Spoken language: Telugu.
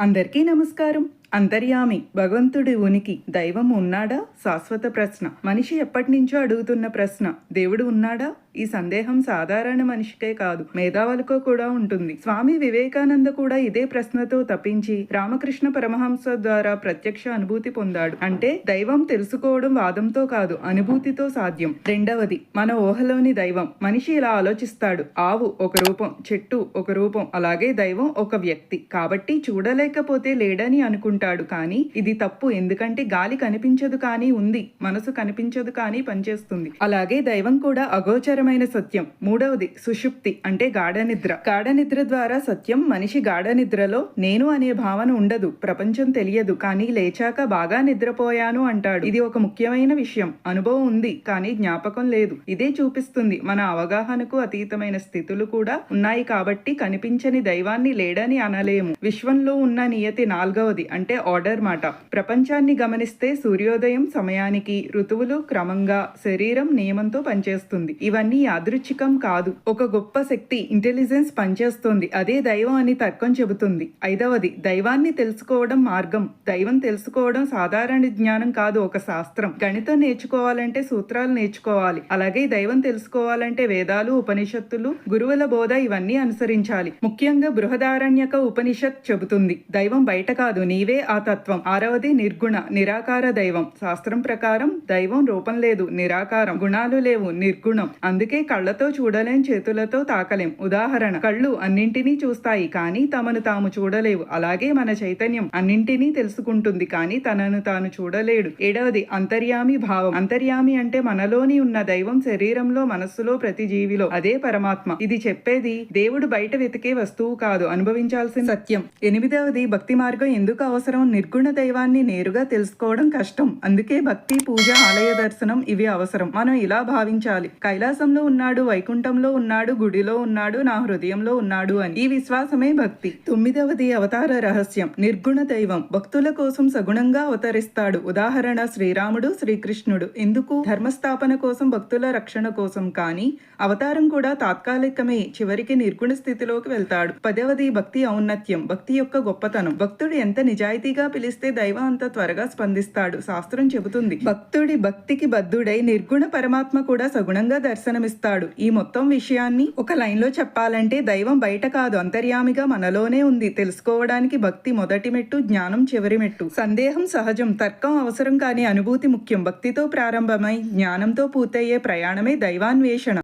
అందరికీ నమస్కారం. అంతర్యామి, భగవంతుడి ఉనికి, దైవం ఉన్నాడా? శాశ్వత ప్రశ్న. మనిషి ఎప్పటినుంచో అడుగుతున్న ప్రశ్న. దేవుడు ఉన్నాడా? ఈ సందేహం సాధారణ మనిషికే కాదు, మేధావులకో కూడా ఉంటుంది. స్వామి వివేకానంద కూడా ఇదే ప్రశ్నతో తప్పించి రామకృష్ణ పరమహంస ద్వారా ప్రత్యక్ష అనుభూతి పొందాడు. అంటే దైవం తెలుసుకోవడం వాదంతో కాదు, అనుభూతితో సాధ్యం. రెండవది, మన ఊహలోని దైవం. మనిషి ఇలా ఆలోచిస్తాడు: ఆవు ఒక రూపం, చెట్టు ఒక రూపం, అలాగే దైవం ఒక వ్యక్తి. కాబట్టి చూడలేకపోతే లేడని అనుకుంటాడు. కానీ ఇది తప్పు. ఎందుకంటే గాలి కనిపించదు కానీ ఉంది, మనసు కనిపించదు కానీ పనిచేస్తుంది. అలాగే దైవం కూడా అగోచరమైన సత్యం. మూడవది, సుషుప్తి అంటే గాఢ నిద్ర. గాఢ నిద్ర ద్వారా సత్యం. మనిషి గాఢ నిద్రలో నేను అనే భావన ఉండదు, ప్రపంచం తెలియదు, కానీ లేచాక బాగా నిద్రపోయాను అంటాడు. ఇది ఒక ముఖ్యమైన విషయం. అనుభవం ఉంది కానీ జ్ఞాపకం లేదు. ఇదే చూపిస్తుంది మన అవగాహనకు అతీతమైన స్థితులు కూడా ఉన్నాయి. కాబట్టి కనిపించని దైవాన్ని లేడని అనలేము. విశ్వంలో ఉన్న నియతి నాలుగవది అంటే ఆర్డర్ మాట. ప్రపంచాన్ని గమనిస్తే సూర్యోదయం సమయానికి, ఋతువులు క్రమంగా, శరీరం నియమంతో పనిచేస్తుంది. ఇవన్నీ యాదృచ్ఛికం కాదు, ఒక గొప్ప శక్తి, ఇంటెలిజెన్స్ పనిచేస్తుంది. అదే దైవం అని తర్కం చెబుతుంది. ఐదవది, దైవాన్ని తెలుసుకోవడం మార్గం. దైవం తెలుసుకోవడం సాధారణ జ్ఞానం కాదు, ఒక శాస్త్రం. గణితం నేర్చుకోవాలంటే సూత్రాలు నేర్చుకోవాలి. అలాగే దైవం తెలుసుకోవాలంటే వేదాలు, ఉపనిషత్తులు, గురువుల బోధ ఇవన్నీ అనుసరించాలి. ముఖ్యంగా బృహదారణ్యక ఉపనిషత్ చెబుతుంది, దైవం బయట కాదు, నీవే ఆ తత్వం. ఆరవది, నిర్గుణ, నిరాకార దైవం. శాస్త్రం ప్రకారం దైవం రూపం లేదు, నిరాకారం, గుణాలు లేవు, నిర్గుణం. అందుకే కళ్ళతో చూడలేం, చేతులతో తాకలేం. ఉదాహరణ, కళ్ళు అన్నింటినీ చూస్తాయి కానీ తమను తాము చూడలేవు. అలాగే మన చైతన్యం అన్నింటినీ తెలుసుకుంటుంది కానీ తనను తాను చూడలేడు. ఏడవది, అంతర్యామి భావం. అంతర్యామి అంటే మనలోని ఉన్న దైవం శరీరంలో, మనస్సులో, ప్రతి జీవిలో. అదే పరమాత్మ. ఇది చెప్పేది దేవుడు బయట వెతికే వస్తువు కాదు, అనుభవించాల్సిన సత్యం. ఎనిమిదవది, భక్తి మార్గం ఎందుకు అవసరం? నిర్గుణ దైవాన్ని నేరుగా తెలుసుకోవడం కష్టం. అందుకే భక్తి, పూజ, ఆలయ దర్శనం ఇవి అవసరం. మనం ఇలా భావించాలి: కైలాసంలో ఉన్నాడు, వైకుంఠంలో ఉన్నాడు, గుడిలో ఉన్నాడు, నా హృదయంలో ఉన్నాడు అని. ఈ విశ్వాసమే భక్తి. తొమ్మిదవది, అవతార రహస్యం. నిర్గుణ దైవం భక్తుల కోసం సగుణంగా అవతరిస్తాడు. ఉదాహరణ, శ్రీరాముడు, శ్రీకృష్ణుడు. ఎందుకు? ధర్మస్థాపన కోసం, భక్తుల రక్షణ కోసం. కానీ అవతారం కూడా తాత్కాలికమే, చివరికి నిర్గుణ స్థితిలోకి వెళ్తాడు. పదవది, భక్తి ఔన్నత్యం. భక్తి యొక్క గొప్పతనం. భక్తుడు ఎంత నిజాయితీగా పిలిస్తే దైవం అంత త్వరగా స్పందిస్తాడు. శాస్త్రం చెబుతుంది, భక్తుడి భక్తికి బద్ధుడై నిర్గుణ పరమాత్మ కూడా సగుణంగా దర్శనమిస్తాడు. ఈ మొత్తం విషయాన్ని ఒక లైన్లో చెప్పాలంటే దైవం బయట కాదు, అంతర్యామిగా మనలోనే ఉంది. తెలుసుకోవడానికి భక్తి మొదటి మెట్టు, జ్ఞానం చివరి మెట్టు. సందేహం సహజం, తర్కం అవసరం, కానీ అనుభూతి ముఖ్యం. భక్తితో ప్రారంభమై జ్ఞానంతో పూర్తయ్యే ప్రయాణమే దైవాన్వేషణ.